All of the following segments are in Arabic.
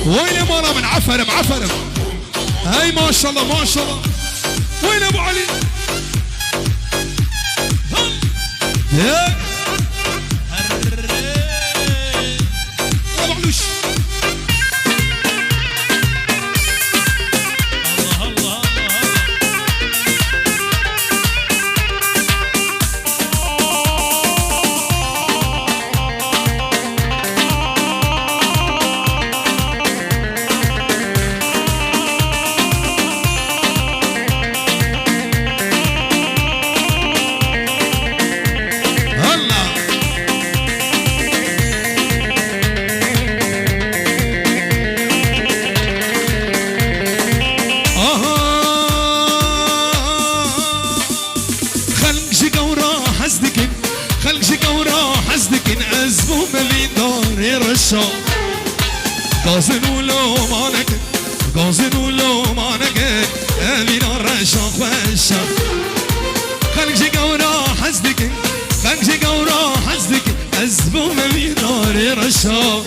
وين مالا من عفرم عفرم. هاي ما شاء الله ما شاء الله. وين ابو علي؟ يا ابو علوش. غازنو لو مانك غازنو لو مانك امين الرشا خوشا خلق شي قورا حزدك خلق شي قورا حزدك ازبو ممين الرشا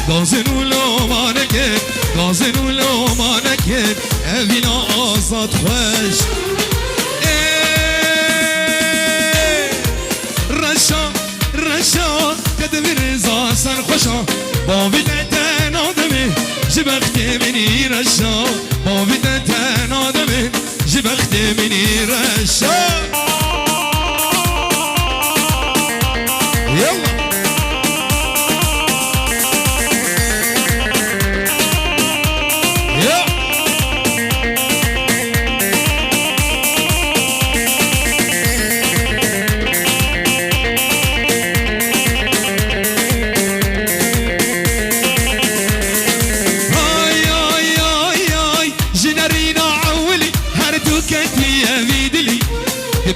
غازنو لو مانك غازنو لو مانك امين آزاد خوش رشا رشا كدم رزا سرخوشا بابی تن آدمی جبخت منی رشا بابی تن آدمی جبخت منی رشا یلا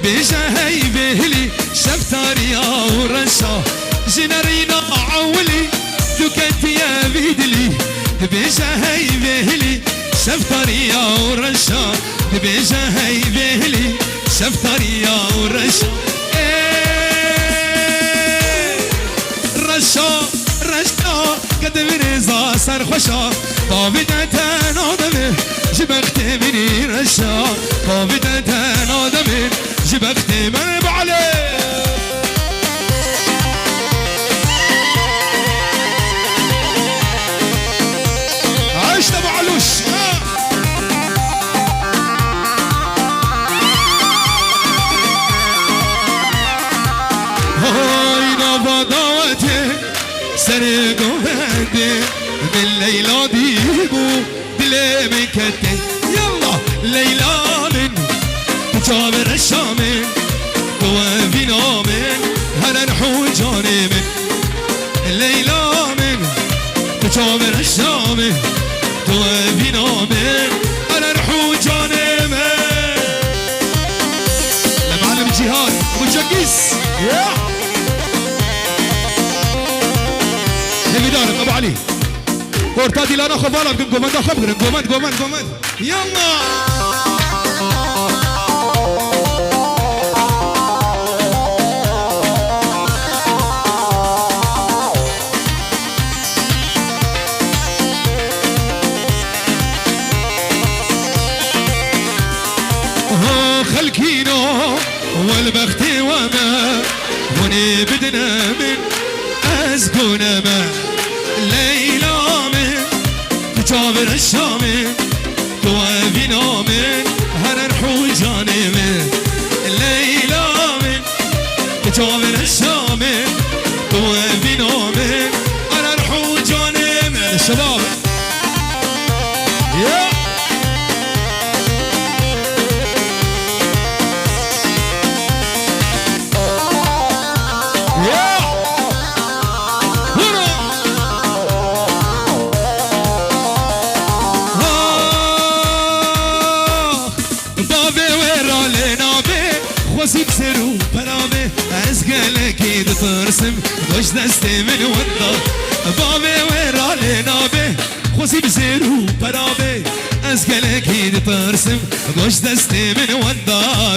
بيجا هاي بهلي شفتاري او رشا جنرينا عولي دكت يا بيدلي بيجا هاي بهلي شفتاري او رشا بيجا هاي بهلي شفتاري او رشا رشا رشا قد برزا سرخوشا بابدتن آدمه جبخت مني رشا بابدتن آدمه جبخت من بعلي عشت ابو علوش هاي نبضاتي سرقو هدي من ليلى ديبو دلي مكتي يلا ليلى من جابر الشامن توافينا من هلا نحو جاني من الليلة من جابر الشامن توافينا من هلا نحو جاني من لمعلم جهاد مجقيس يا نبي دارك ابو علي كورتادي لا ناخذ بالك قومند خبر قومند يلا خلكينو والبخت وما هوني بدنا من أزقون ما ليلى من تجابر الشامن توافينا من هنرحو جاني من ليلى من تجابر الشامن توافينا من هنرحو جاني من الشباب يا وسيب سرو برامي أزقلك إيد ترسم وش دستي من وضع بابي ورالي نابي وسيب سرو برامي أزقلك إيد ترسم وش دستي من وضع